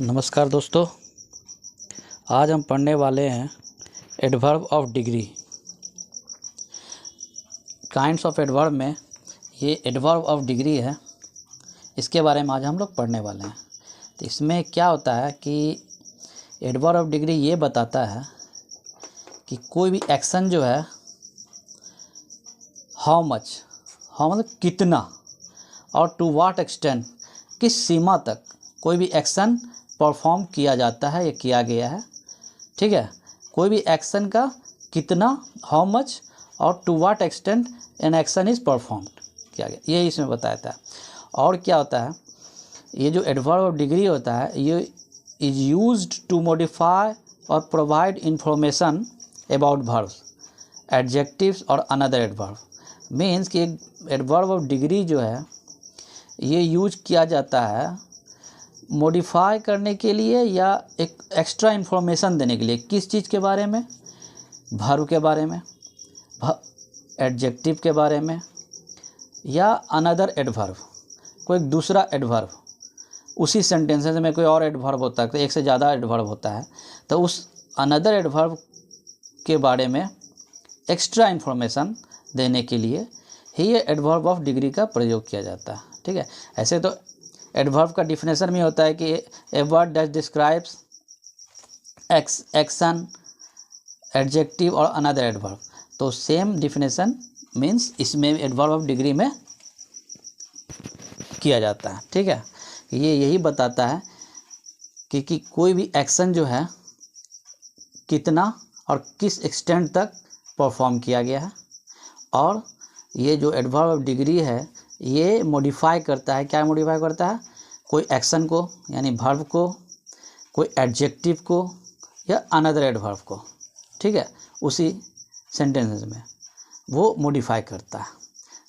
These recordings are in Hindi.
नमस्कार दोस्तों, आज हम पढ़ने वाले हैं adverb of degree. Kinds of adverb में ये एडवर्ब ऑफ डिग्री है, इसके बारे में आज हम लोग पढ़ने वाले हैं। तो इसमें क्या होता है कि एडवर्ब ऑफ डिग्री ये बताता है कि कोई भी एक्शन जो है हाउ मतलब कितना और टू व्हाट एक्सटेंट, किस सीमा तक कोई भी एक्शन परफॉर्म किया जाता है या किया गया है। ठीक है, कोई भी एक्शन का कितना, हाउ मच और to what extent an action is performed किया गया, ये इसमें बताया था। और क्या होता है, ये जो एडवर्ब ऑफ डिग्री होता है ये इज़ यूज्ड टू मॉडिफाई और provide information about verbs, adjectives और अनदर एडवर्ब। मीन्स कि एडवर्ब ऑफ डिग्री जो है ये यूज किया जाता है मॉडिफाई करने के लिए या एक एक्स्ट्रा इन्फॉर्मेशन देने के लिए। किस चीज़ के बारे में? वर्ब के बारे में, एडजेक्टिव के बारे में, या अनदर एडवर्ब, कोई दूसरा एडवर्ब। उसी सेंटेंस में कोई और एडवर्ब होता है, तो एक से ज़्यादा एडवर्ब होता है, तो उस अनदर एडवर्ब के बारे में एक्स्ट्रा इन्फॉर्मेशन देने के लिए ही ये एडवर्ब ऑफ डिग्री का प्रयोग किया जाता है। ठीक है, ऐसे तो एडवर्ब का डिफिनेशन में होता है कि ए word that describes action, adjective और अनदर एडवर्ब। तो सेम डिफिनेशन मीन्स इसमें एडवर्ब ऑफ डिग्री में किया जाता है। ठीक है, ये यही बताता है कि कोई भी एक्शन जो है कितना और किस एक्सटेंट तक परफॉर्म किया गया है। और ये जो एडवर्ब ऑफ डिग्री है ये मॉडिफाई करता है, क्या मॉडिफाई करता है? कोई एक्शन को यानी वर्ब को, कोई एडजेक्टिव को या अनदर एडवर्ब को। ठीक है, उसी सेंटेंसेस में वो मॉडिफाई करता है।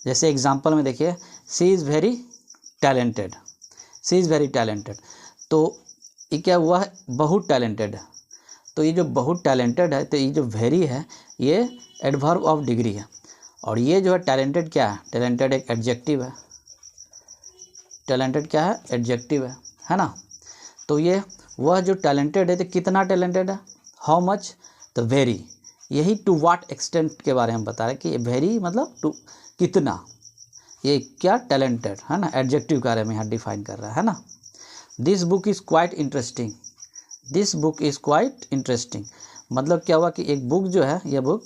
जैसे एग्जांपल में देखिए, she is very talented, she is very talented. तो ये क्या हुआ है? बहुत टैलेंटेड है। तो ये जो बहुत टैलेंटेड है, तो ये जो वेरी है ये एडवर्ब ऑफ डिग्री है। और ये जो है टैलेंटेड क्या है? टैलेंटेड एक एडजेक्टिव है। टैलेंटेड क्या है? एडजेक्टिव है ना। तो ये वह जो टैलेंटेड है तो कितना टैलेंटेड है? How much? तो वेरी। यही टू व्हाट एक्सटेंट के बारे में बता रहे हैं कि ये वेरी मतलब टू कितना, ये क्या टैलेंटेड है ना, एडजेक्टिव के बारे में यहाँ डिफाइन कर रहा है ना। This book is quite interesting, this book is quite interesting. मतलब क्या हुआ कि एक बुक जो है, यह बुक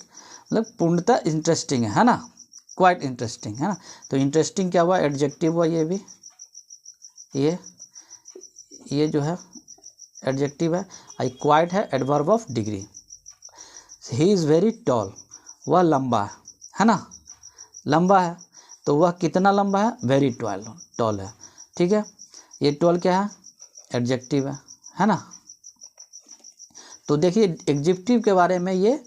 मतलब पूर्णतः इंटरेस्टिंग है ना, क्वाइट इंटरेस्टिंग है ना। तो इंटरेस्टिंग क्या हुआ? एडजेक्टिव हुआ। ये भी ये जो है एडजेक्टिव है। आई क्वाइट है adverb of degree. He is very tall, वह लंबा है ना, लंबा है। तो वह कितना लंबा है? वेरी टॉल है। ठीक है, ये टॉल क्या है? एडजेक्टिव है ना। तो देखिए एडजेक्टिव के बारे में ये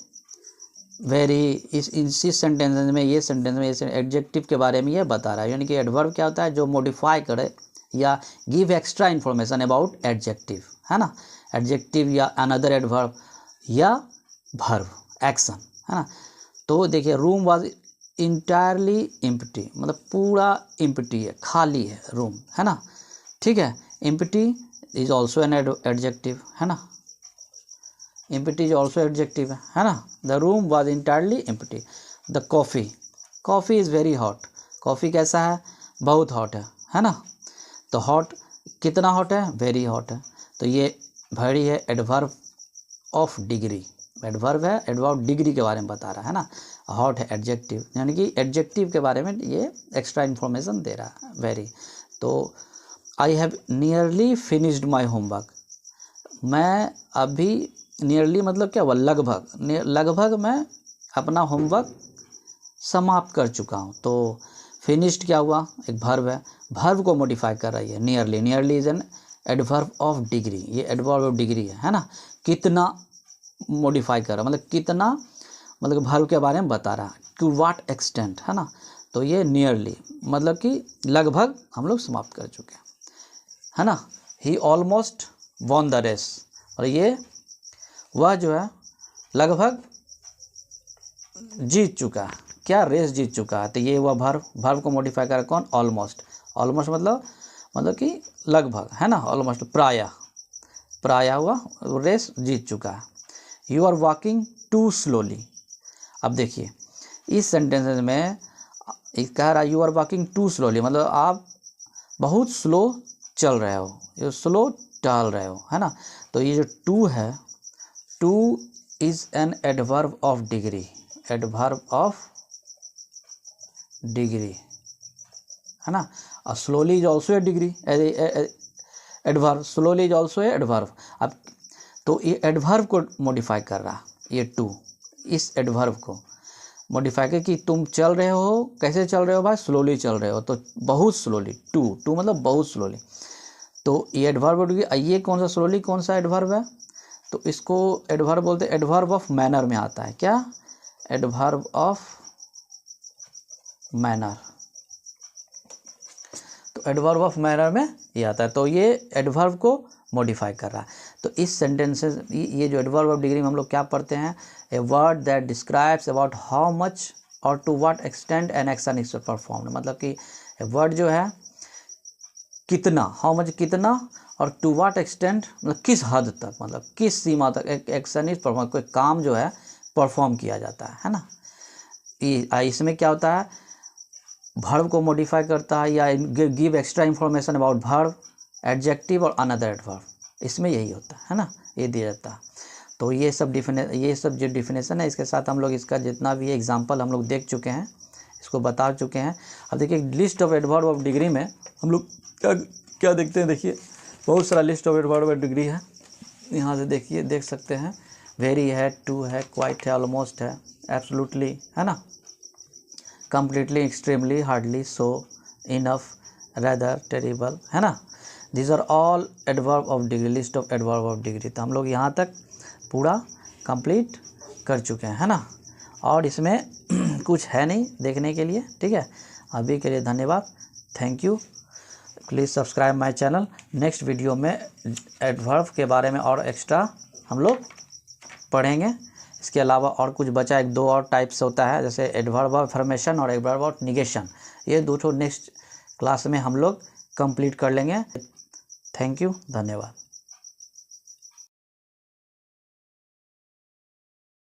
वेरी इसी सेंटेंस में, ये सेंटेंस में ये एडजेक्टिव के बारे में ये बता रहा है। यानी कि एडवर्ब क्या होता है? जो मॉडिफाई करे या give extra information about adjective, है ना। एडजेक्टिव या अनदर एडवर्ब या वर्ब, एक्शन, है ना। तो देखिए रूम वाज इंटायरली एम्प्टी, मतलब पूरा एम्प्टी है, खाली है रूम, है ना। ठीक है, empty is also an adjective, है ना। एम्प्टी इज ऑल्सो एडजेक्टिव है ना। The room was entirely empty. The coffee is very hot, coffee कैसा है? बहुत हॉट है ना। तो हॉट कितना हॉट है? वेरी हॉट है। तो ये वेरी है एडवर्ब ऑफ डिग्री, एडवर्ब है, एडवर्ब डिग्री के बारे में बता रहा है ना। हॉट है एडजेक्टिव, यानी कि एडजेक्टिव के बारे में ये एक्स्ट्रा इन्फॉर्मेशन दे रहा है, वेरी। तो I have nearly finished my homework, मैं अभी नियरली मतलब क्या हुआ? लगभग मैं अपना होमवर्क समाप्त कर चुका हूँ। तो फिनिश्ड क्या हुआ? एक वर्ब है, वर्ब को मॉडिफाई कर रही है nearly. Nearly is an adverb of degree, ये एडवर्ब ऑफ डिग्री है ना। कितना मॉडिफाई कर रहा, मतलब कितना, मतलब वर्ब के बारे में बता रहा है। टू व्हाट एक्सटेंट, है ना। तो ये नियरली मतलब कि लगभग हम लोग समाप्त कर चुके हैं, है ना। ही ऑलमोस्ट वॉन द रेस, और ये वह जो है लगभग जीत चुका है, क्या? रेस जीत चुका है। तो ये हुआ वर्ब को मॉडिफाई करा कौन? ऑलमोस्ट। ऑलमोस्ट मतलब कि लगभग, है ना। ऑलमोस्ट प्रायः, प्राया हुआ रेस जीत चुका है। You are walking too slowly. अब देखिए इस सेंटेंस में कह रहा है you are walking too slowly, मतलब आप बहुत स्लो चल रहे हो, ये स्लो टहल रहे हो, है ना। तो ये जो टू है, two is an adverb of degree, adverb of degree, है ना। और slowly is also a degree adverb, slowly is also a adverb. अब तो ये एडवर्ब को मॉडिफाई कर रहा, ये टू इस एडवर्ब को मॉडिफाई कर कि तुम चल रहे हो, कैसे चल रहे हो भाई, स्लोली चल रहे हो, तो बहुत स्लोली, टू मतलब बहुत स्लोली। तो ये एडवर्ब, ये कौन सा स्लोली कौन सा एडवर्ब है, तो इसको एडवर्ब बोलते हैं, एडवर्ब ऑफ मैनर में आता है। क्या, एडवर्ब ऑफ मैनर, तो एडवर्ब ऑफ मैनर में ये आता है। तो ये एडवर्ब को मॉडिफाई कर रहा है। तो इस सेंटेंसेस, ये जो एडवर्ब ऑफ डिग्री में हम लोग क्या पढ़ते हैं, a word that describes about how much और to what extent an action is performed, मतलब कि वर्ड जो है कितना, हाउ मच कितना, और टू व्हाट एक्सटेंट मतलब किस हद तक, मतलब किस सीमा तक एक एक्शन इज परफॉर्म, कोई काम जो है परफॉर्म किया जाता है ना। इसमें क्या होता है, वर्ब को मॉडिफाई करता है या give extra information about verb, adjective और अनदर एडवर्ब, इसमें यही होता है ना, ये दिया जाता है। तो ये सब जो डिफिनेशन है, इसके साथ हम लोग इसका जितना भी एग्जांपल हम लोग देख चुके हैं, इसको बता चुके हैं। अब देखिए list of adverb of degree में हम लोग क्या देखते हैं, देखिए बहुत सारा list of adverb of degree है, यहाँ से देखिए देख सकते हैं, वेरी है, टू है, क्वाइट है, ऑलमोस्ट है, एब्सोल्युटली, है ना, completely, extremely, hardly, so, enough, rather, terrible, है ना। These are all adverb of degree, list of adverb of degree. तो हम लोग यहाँ तक पूरा कंप्लीट कर चुके हैं, है ना। और इसमें कुछ है नहीं देखने के लिए, ठीक है। अभी के लिए धन्यवाद, thank you, please subscribe my channel. Next video में एडवर्ब के बारे में और एक्स्ट्रा हम लोग पढ़ेंगे। इसके अलावा और कुछ बचा, एक दो और टाइप्स होता है, जैसे एडवर्ब ऑफ अफर्मेशन और एडवर्ब ऑफ निगेशन, ये दो नेक्स्ट क्लास में हम लोग कंप्लीट कर लेंगे। थैंक यू, धन्यवाद।